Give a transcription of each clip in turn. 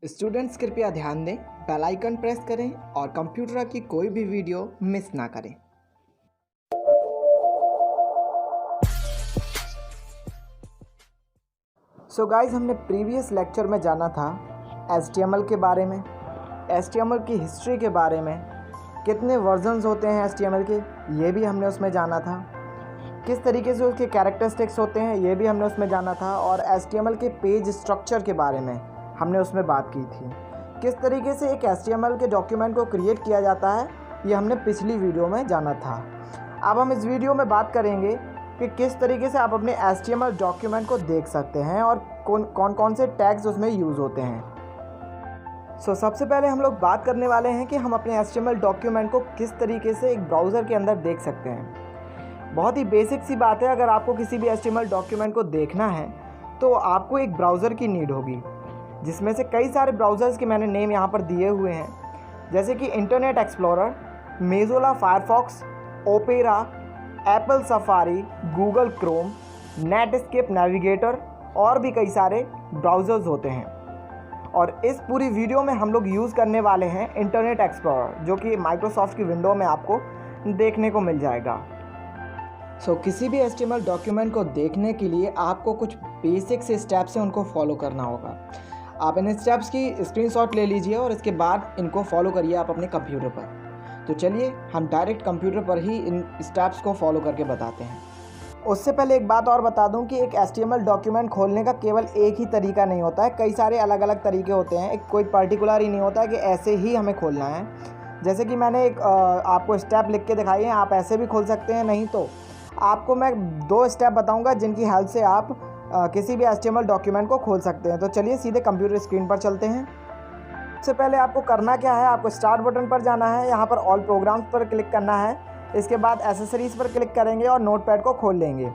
Students कृपया ध्यान दें, बेल आइकन प्रेस करें और कंप्यूटर की कोई भी वीडियो मिस ना करें। सो गाइस, हमने प्रीवियस लेक्चर में जाना था HTML के बारे में, HTML की हिस्ट्री के बारे में, कितने वर्जन्स होते हैं HTML के ये भी हमने उसमें जाना था, किस तरीके से उसके कैरेक्टरिस्टिक्स होते हैं ये भी हमने उसमें जाना था, और HTML के पेज स्ट्रक्चर के बारे में हमने उसमें बात की थी। किस तरीके से एक HTML के डॉक्यूमेंट को क्रिएट किया जाता है ये हमने पिछली वीडियो में जाना था। अब हम इस वीडियो में बात करेंगे कि किस तरीके से आप अपने HTML डॉक्यूमेंट को देख सकते हैं और कौन कौन से टैग्स उसमें यूज़ होते हैं। सबसे पहले हम लोग बात करने वाले हैं कि हम अपने HTML डॉक्यूमेंट को किस तरीके से एक ब्राउज़र के अंदर देख सकते हैं। बहुत ही बेसिक सी बात है, अगर आपको किसी भी HTML डॉक्यूमेंट को देखना है तो आपको एक ब्राउज़र की नीड होगी, जिसमें से कई सारे ब्राउज़र्स के मैंने नेम यहाँ पर दिए हुए हैं, जैसे कि internet explorer, Mozilla Firefox, opera, Apple safari, Google Chrome, Netscape navigator और भी कई सारे ब्राउज़र्स होते हैं। और इस पूरी वीडियो में हम लोग यूज़ करने वाले हैं इंटरनेट एक्सप्लोरर, जो कि माइक्रोसॉफ्ट की विंडो में आपको देखने को मिल जाएगा। किसी भी HTML डॉक्यूमेंट को देखने के लिए आपको कुछ बेसिक से स्टेप्स हैं, उनको फॉलो करना होगा। आप इन स्टेप्स की स्क्रीनशॉट ले लीजिए और इसके बाद इनको फॉलो करिए आप अपने कंप्यूटर पर। तो चलिए हम डायरेक्ट कंप्यूटर पर ही इन स्टेप्स को फॉलो करके बताते हैं। उससे पहले एक बात और बता दूं कि एक HTML डॉक्यूमेंट खोलने का केवल एक ही तरीका नहीं होता है, कई सारे अलग अलग तरीके होते हैं। एक कोई पर्टिकुलर ही नहीं होता है कि ऐसे ही हमें खोलना है। जैसे कि मैंने एक आपको स्टेप लिख के दिखाई है, आप ऐसे भी खोल सकते हैं, नहीं तो आपको मैं 2 स्टेप बताऊँगा जिनकी हेल्प से आप किसी भी HTML डॉक्यूमेंट को खोल सकते हैं। तो चलिए सीधे कंप्यूटर स्क्रीन पर चलते हैं। सबसे पहले आपको करना क्या है, आपको स्टार्ट बटन पर जाना है, यहाँ पर ऑल प्रोग्राम्स पर क्लिक करना है। इसके बाद एसेसरीज़ पर क्लिक करेंगे और नोटपैड को खोल लेंगे।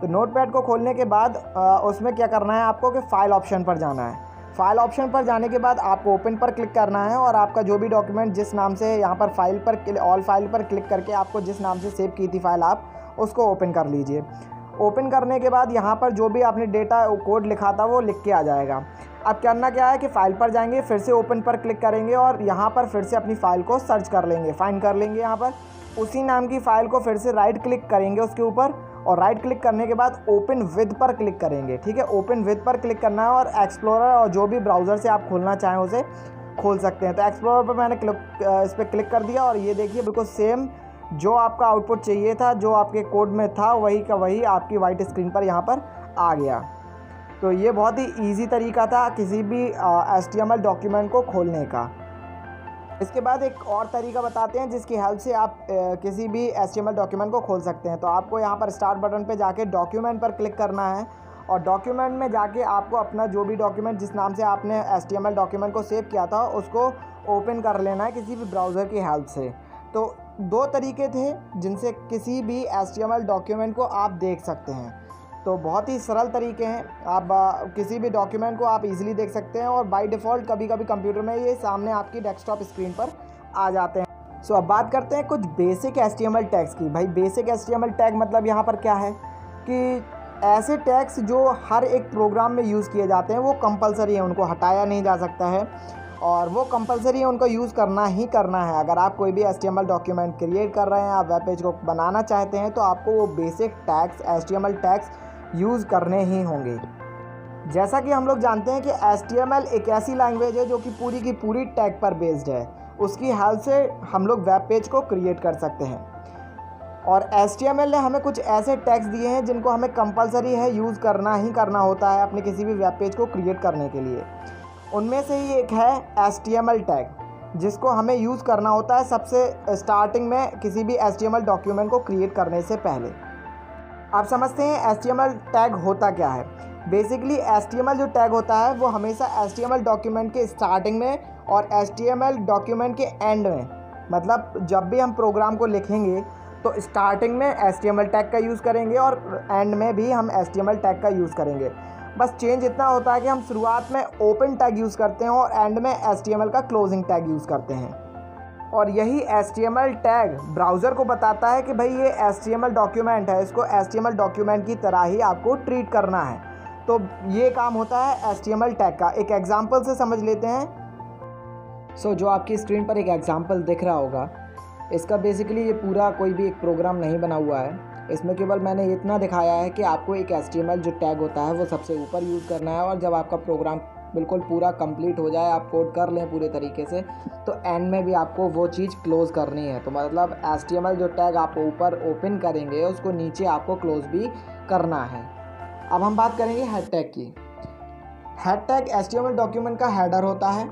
तो नोटपैड को खोलने के बाद उसमें क्या करना है आपको कि फ़ाइल ऑप्शन पर जाना है। फ़ाइल ऑप्शन पर जाने के बाद आपको ओपन पर क्लिक करना है और आपका जो भी डॉक्यूमेंट जिस नाम से यहाँ पर फाइल पर ऑल फाइल पर क्लिक करके आपको जिस नाम से सेव की थी फाइल, आप उसको ओपन कर लीजिए। ओपन करने के बाद यहाँ पर जो भी आपने डेटा कोड लिखा था वो लिख के आ जाएगा। अब करना क्या है कि फ़ाइल पर जाएंगे, फिर से ओपन पर क्लिक करेंगे और यहाँ पर फिर से अपनी फ़ाइल को सर्च कर लेंगे, फाइंड कर लेंगे। यहाँ पर उसी नाम की फ़ाइल को फिर से राइट क्लिक करेंगे उसके ऊपर, और राइट क्लिक करने के बाद ओपन विद पर क्लिक करेंगे। ठीक है, ओपन विद पर क्लिक करना है और एक्सप्लोरर और जो भी ब्राउज़र से आप खोलना चाहें उसे खोल सकते हैं। तो एक्सप्लोरर पर मैंने इस पर क्लिक कर दिया और ये देखिए बिल्कुल सेम जो आपका आउटपुट चाहिए था, जो आपके कोड में था, वही का वही आपकी वाइट स्क्रीन पर यहाँ पर आ गया। तो ये बहुत ही इजी तरीका था किसी भी HTML डॉक्यूमेंट को खोलने का। इसके बाद एक और तरीका बताते हैं जिसकी हेल्प से आप किसी भी HTML डॉक्यूमेंट को खोल सकते हैं। तो आपको यहाँ पर स्टार्ट बटन पे जाके डॉक्यूमेंट पर क्लिक करना है और डॉक्यूमेंट में जाके आपको अपना जो भी डॉक्यूमेंट जिस नाम से आपने HTML डॉक्यूमेंट को सेव किया था उसको ओपन कर लेना है किसी भी ब्राउज़र की हेल्प से। तो 2 तरीके थे जिनसे किसी भी HTML डॉक्यूमेंट को आप देख सकते हैं। तो बहुत ही सरल तरीके हैं, आप किसी भी डॉक्यूमेंट को आप इजीली देख सकते हैं और बाय डिफ़ॉल्ट कभी कभी कंप्यूटर में ये सामने आपकी डेस्कटॉप स्क्रीन पर आ जाते हैं। अब बात करते हैं कुछ बेसिक HTML टैग्स की। भाई बेसिक HTML टैग मतलब यहाँ पर क्या है कि ऐसे टैग्स जो हर एक प्रोग्राम में यूज़ किए जाते हैं, वो कंपलसरी है, उनको हटाया नहीं जा सकता है और वो कंपलसरी है, उनको यूज़ करना ही करना है। अगर आप कोई भी HTML डॉक्यूमेंट क्रिएट कर रहे हैं, आप वेब पेज को बनाना चाहते हैं, तो आपको वो basic tags HTML tags use करने ही होंगे। जैसा कि हम लोग जानते हैं कि HTML एक ऐसी लैंग्वेज है जो कि पूरी की पूरी टैग पर बेस्ड है। उसकी हेल्प से हम लोग वेब पेज को क्रिएट कर सकते हैं और HTML ने हमें कुछ ऐसे टैग्स दिए हैं जिनको हमें कंपलसरी है यूज़ करना ही करना होता है अपने किसी भी वेब पेज को क्रिएट करने के लिए। उनमें से ही एक है HTML टैग, जिसको हमें यूज़ करना होता है सबसे स्टार्टिंग में किसी भी HTML डॉक्यूमेंट को क्रिएट करने से पहले। आप समझते हैं HTML टैग होता क्या है। बेसिकली HTML जो टैग होता है वो हमेशा HTML डॉक्यूमेंट के स्टार्टिंग में और HTML डॉक्यूमेंट के एंड में, मतलब जब भी हम प्रोग्राम को लिखेंगे तो स्टार्टिंग में HTML टैग का यूज़ करेंगे और एंड में भी हम HTML टैग का यूज़ करेंगे। बस चेंज इतना होता है कि हम शुरुआत में ओपन टैग यूज़ करते हैं और एंड में HTML का क्लोजिंग टैग यूज़ करते हैं। और यही HTML टैग ब्राउज़र को बताता है कि भाई ये HTML डॉक्यूमेंट है, इसको HTML डॉक्यूमेंट की तरह ही आपको ट्रीट करना है। तो ये काम होता है HTML टैग का। एक एग्जांपल से समझ लेते हैं। सो जो आपकी स्क्रीन पर एक एग्जांपल दिख रहा होगा, इसका बेसिकली ये पूरा कोई भी एक प्रोग्राम नहीं बना हुआ है। इसमें केवल मैंने इतना दिखाया है कि आपको एक HTML जो टैग होता है वो सबसे ऊपर यूज़ करना है, और जब आपका प्रोग्राम बिल्कुल पूरा कंप्लीट हो जाए, आप कोड कर लें पूरे तरीके से, तो एंड में भी आपको वो चीज़ क्लोज़ करनी है। तो मतलब HTML जो टैग आप ऊपर ओपन करेंगे उसको नीचे आपको क्लोज़ भी करना है। अब हम बात करेंगे हेड टैग की। हेड टैग HTML डॉक्यूमेंट का हेडर होता है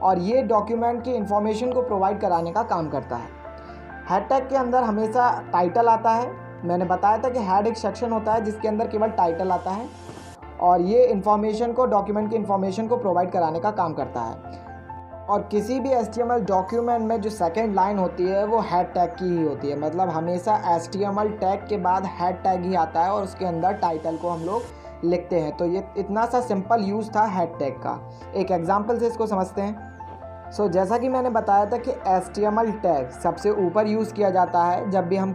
और ये डॉक्यूमेंट की इंफॉर्मेशन को प्रोवाइड कराने का काम करता है। हेड टैग के अंदर हमेशा टाइटल आता है। मैंने बताया था कि हेड एक सेक्शन होता है जिसके अंदर केवल टाइटल आता है, और ये इन्फॉर्मेशन को, डॉक्यूमेंट की इन्फॉर्मेशन को प्रोवाइड कराने का काम करता है। और किसी भी HTML डॉक्यूमेंट में जो सेकंड लाइन होती है वो हेड टैग की ही होती है। मतलब हमेशा HTML टैग के बाद हेड टैग ही आता है और उसके अंदर टाइटल को हम लोग लिखते हैं। तो ये इतना सा सिंपल यूज़ था हेड टैग का। एक एग्जांपल से इसको समझते हैं। सो जैसा कि मैंने बताया था कि HTML टैग सबसे ऊपर यूज़ किया जाता है। जब भी हम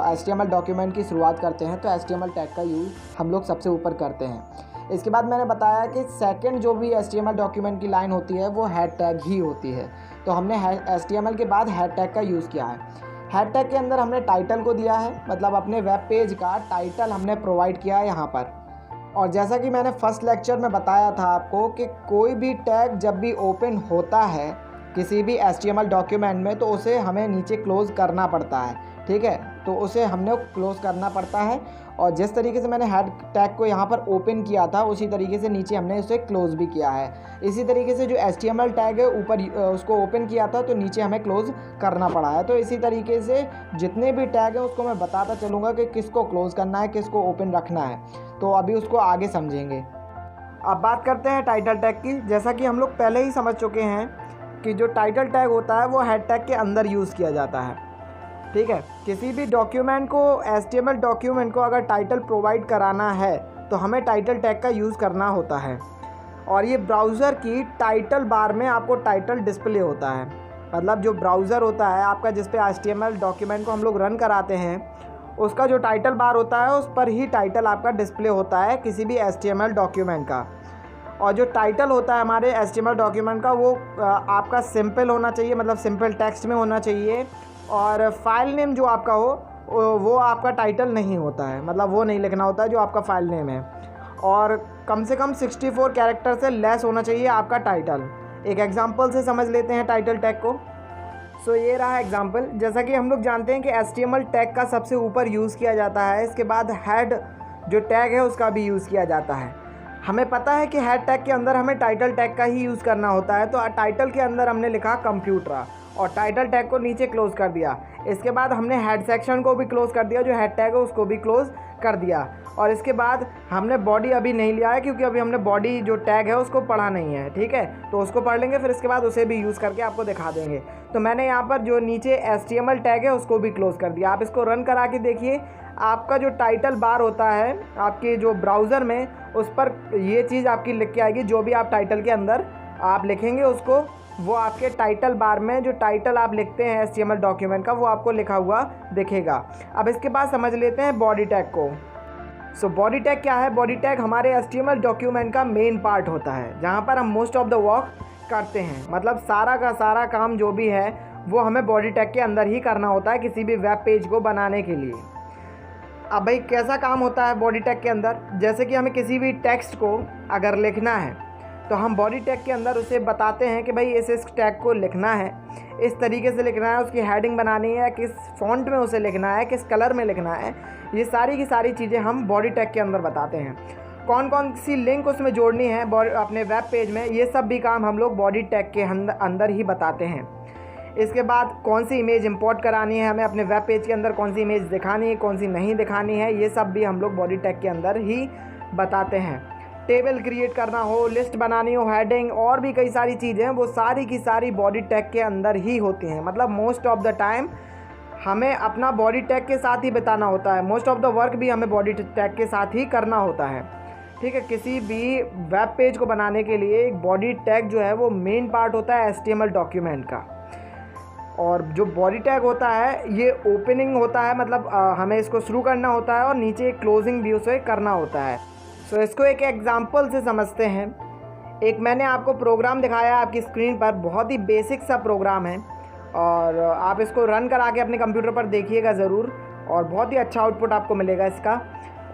HTML डॉक्यूमेंट की शुरुआत करते हैं तो HTML टैग का यूज़ हम लोग सबसे ऊपर करते हैं। इसके बाद मैंने बताया कि सेकंड जो भी HTML डॉक्यूमेंट की लाइन होती है वो हेड टैग ही होती है। तो हमने HTML के बाद हेड टैग का यूज़ किया है। हेड टैग के अंदर हमने टाइटल को दिया है, मतलब अपने वेब पेज का टाइटल हमने प्रोवाइड किया है यहाँ पर। और जैसा कि मैंने फर्स्ट लेक्चर में बताया था आपको कि कोई भी टैग जब भी ओपन होता है किसी भी HTML डॉक्यूमेंट में तो उसे हमें नीचे क्लोज़ करना पड़ता है। ठीक है, तो उसे हमने क्लोज़ करना पड़ता है। और जिस तरीके से मैंने हेड टैग को यहाँ पर ओपन किया था उसी तरीके से नीचे हमने उसे क्लोज़ भी किया है। इसी तरीके से जो HTML टैग है ऊपर उसको ओपन किया था तो नीचे हमें क्लोज़ करना पड़ा है। तो इसी तरीके से जितने भी टैग हैं उसको मैं बताता चलूँगा कि किसको क्लोज़ करना है, किसको ओपन रखना है। तो अभी उसको आगे समझेंगे। अब बात करते हैं टाइटल टैग की। जैसा कि हम लोग पहले ही समझ चुके हैं कि जो टाइटल टैग होता है वो हेड टैग के अंदर यूज़ किया जाता है। ठीक है, किसी भी डॉक्यूमेंट को, HTML डॉक्यूमेंट को अगर टाइटल प्रोवाइड कराना है तो हमें टाइटल टैग का यूज़ करना होता है। और ये ब्राउज़र की टाइटल बार में आपको टाइटल डिस्प्ले होता है। मतलब जो ब्राउज़र होता है आपका जिस पे HTML डॉक्यूमेंट को हम लोग रन कराते हैं, उसका जो टाइटल बार होता है उस पर ही टाइटल आपका डिस्प्ले होता है किसी भी HTML डॉक्यूमेंट का। और जो टाइटल होता है हमारे HTML डॉक्यूमेंट का वो आपका सिंपल होना चाहिए, मतलब सिंपल टेक्स्ट में होना चाहिए। और फाइल नेम जो आपका हो वो आपका टाइटल नहीं होता है, मतलब वो नहीं लिखना होता है जो आपका फाइल नेम है। और कम से कम 64 कैरेक्टर से लेस होना चाहिए आपका टाइटल। एक एग्जांपल से समझ लेते हैं टाइटल टैग को। सो ये रहा एग्जांपल। जैसा कि हम लोग जानते हैं कि HTML टैग का सबसे ऊपर यूज़ किया जाता है, इसके बाद हेड जो टैग है उसका भी यूज़ किया जाता है। हमें पता है कि हेड टैग के अंदर हमें टाइटल टैग का ही यूज़ करना होता है। तो टाइटल के अंदर हमने लिखा कंप्यूटर और टाइटल टैग को नीचे क्लोज़ कर दिया। इसके बाद हमने हेड सेक्शन को भी क्लोज़ कर दिया, जो हेड टैग है उसको भी क्लोज़ कर दिया। और इसके बाद हमने बॉडी अभी नहीं लिया है क्योंकि अभी हमने बॉडी जो टैग है उसको पढ़ा नहीं है। ठीक है, तो उसको पढ़ लेंगे, फिर इसके बाद उसे भी यूज़ करके आपको दिखा देंगे। तो मैंने यहाँ पर जो नीचे HTML टैग है उसको भी क्लोज़ कर दिया। आप इसको रन करा के देखिए, आपका जो टाइटल बार होता है आपके जो ब्राउज़र में, उस पर ये चीज़ आपकी लिख के आएगी। जो भी आप टाइटल के अंदर आप लिखेंगे उसको, वो आपके टाइटल बार में जो टाइटल आप लिखते हैं HTML डॉक्यूमेंट का वो आपको लिखा हुआ दिखेगा। अब इसके बाद समझ लेते हैं बॉडी टैग को। सो बॉडी टैग क्या है? बॉडी टैग हमारे HTML डॉक्यूमेंट का मेन पार्ट होता है, जहाँ पर हम मोस्ट ऑफ द वर्क करते हैं। मतलब सारा का सारा काम जो भी है वो हमें बॉडी टैग के अंदर ही करना होता है किसी भी वेब पेज को बनाने के लिए। अब भाई कैसा काम होता है बॉडी टैग के अंदर? जैसे कि हमें किसी भी टेक्स्ट को अगर लिखना है तो हम बॉडी टैग के अंदर उसे बताते हैं कि भाई इस टैग को लिखना है, इस तरीके से लिखना है, उसकी हेडिंग बनानी है, किस फॉन्ट में उसे लिखना है, किस कलर में लिखना है। ये सारी की सारी चीज़ें हम बॉडी टैग के अंदर बताते हैं। कौन कौन सी लिंक उसमें जोड़नी है अपने वेब पेज में, ये सब भी काम हम लोग बॉडी टैग के अंदर ही बताते हैं। इसके बाद कौन सी इमेज इंपोर्ट करानी है हमें अपने वेब पेज के अंदर, कौन सी इमेज दिखानी है, कौन सी नहीं दिखानी है, ये सब भी हम लोग बॉडी टैग के अंदर ही बताते हैं। टेबल क्रिएट करना हो, लिस्ट बनानी हो, हेडिंग और भी कई सारी चीज़ें हैं, वो सारी की सारी बॉडी टैग के अंदर ही होती हैं। मतलब मोस्ट ऑफ द टाइम हमें अपना बॉडी टैग के साथ ही बताना होता है। मोस्ट ऑफ द वर्क भी हमें बॉडी टैग के साथ ही करना होता है। ठीक है, किसी भी वेब पेज को बनाने के लिए एक बॉडी टैग जो है वो मेन पार्ट होता है HTML डॉक्यूमेंट का। और जो बॉडी टैग होता है ये ओपनिंग होता है, मतलब हमें इसको शुरू करना होता है और नीचे क्लोजिंग भी उसे करना होता है। सो इसको एक एग्जाम्पल से समझते हैं। एक मैंने आपको प्रोग्राम दिखाया है आपकी स्क्रीन पर, बहुत ही बेसिक सा प्रोग्राम है और आप इसको रन करा के अपने कंप्यूटर पर देखिएगा ज़रूर और बहुत ही अच्छा आउटपुट आपको मिलेगा इसका।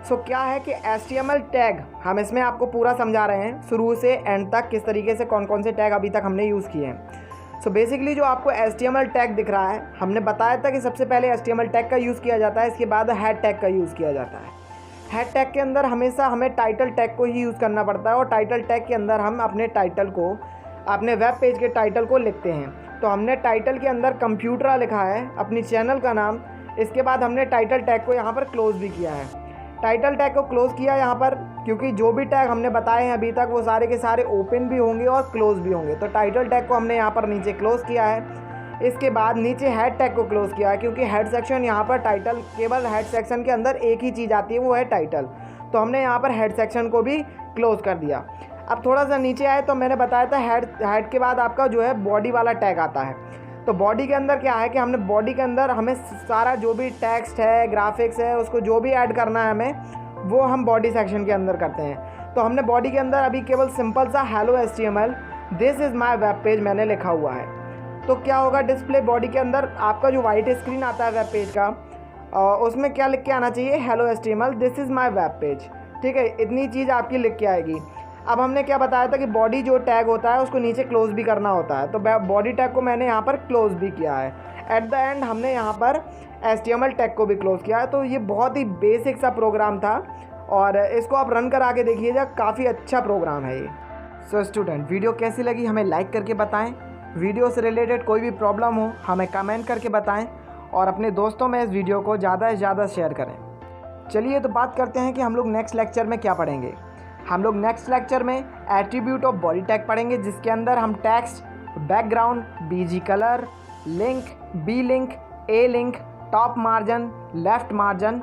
सो क्या है कि HTML टैग हम इसमें आपको पूरा समझा रहे हैं शुरू से एंड तक, किस तरीके से कौन कौन से टैग अभी तक हमने यूज़ किए हैं। सो बेसिकली जो आपको HTML टैग दिख रहा है, हमने बताया था कि सबसे पहले HTML टैग का यूज़ किया जाता है, इसके बाद हेड टैग का यूज़ किया जाता है। हेड टैग के अंदर हमेशा हमें टाइटल टैग को ही यूज़ करना पड़ता है और टाइटल टैग के अंदर हम अपने टाइटल को, अपने वेब पेज के टाइटल को लिखते हैं। तो हमने टाइटल के अंदर कंप्यूटरा लिखा है, अपनी चैनल का नाम। इसके बाद हमने टाइटल टैग को यहाँ पर क्लोज़ भी किया है। टाइटल टैग को क्लोज़ किया यहाँ पर क्योंकि जो भी टैग हमने बताए हैं अभी तक वो सारे के सारे ओपन भी होंगे और क्लोज़ भी होंगे। तो टाइटल टैग को हमने यहाँ पर नीचे क्लोज़ किया है। इसके बाद नीचे हेड टैग को क्लोज़ किया है क्योंकि हेड सेक्शन यहाँ पर टाइटल, केवल हेड सेक्शन के अंदर एक ही चीज़ आती है, वो है टाइटल। तो हमने यहाँ पर हेड सेक्शन को भी क्लोज़ कर दिया। अब थोड़ा सा नीचे आए तो मैंने बताया था हेड के बाद आपका जो है बॉडी वाला टैग आता है। तो बॉडी के अंदर क्या है कि हमने बॉडी के अंदर हमें सारा जो भी टेक्स्ट है, ग्राफिक्स है, उसको जो भी ऐड करना है हमें, वो हम बॉडी सेक्शन के अंदर करते हैं। तो हमने बॉडी के अंदर अभी केवल सिंपल सा hello HTML this is my web page मैंने लिखा हुआ है। तो क्या होगा, डिस्प्ले बॉडी के अंदर आपका जो वाइट स्क्रीन आता है वेब पेज का, उसमें क्या लिख के आना चाहिए, hello HTML this is my web page. ठीक है, इतनी चीज़ आपकी लिख के आएगी। अब हमने क्या बताया था कि बॉडी जो टैग होता है उसको नीचे क्लोज़ भी करना होता है। तो बॉडी टैग को मैंने यहाँ पर क्लोज़ भी किया है। एट द एंड हमने यहाँ पर HTML टैग को भी क्लोज़ किया है। तो ये बहुत ही बेसिक सा प्रोग्राम था और इसको आप रन करा के देखिएगा, काफ़ी अच्छा प्रोग्राम है ये। सो स्टूडेंट, वीडियो कैसी लगी हमें लाइक करके बताएं। वीडियो से रिलेटेड कोई भी प्रॉब्लम हो हमें कमेंट करके बताएं और अपने दोस्तों में इस वीडियो को ज़्यादा से ज़्यादा शेयर करें। चलिए तो बात करते हैं कि हम लोग नेक्स्ट लेक्चर में क्या पढ़ेंगे। हम लोग नेक्स्ट लेक्चर में एट्रीब्यूट ऑफ बॉडी टैग पढ़ेंगे, जिसके अंदर हम text, background, BG colour, link, B link, A link, top margin, left margin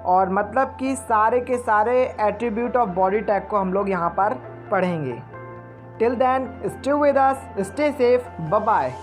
और मतलब कि सारे के सारे एट्रीब्यूट ऑफ बॉडी टैग को हम लोग यहाँ पर पढ़ेंगे। Till then stay with us, stay safe, bye bye.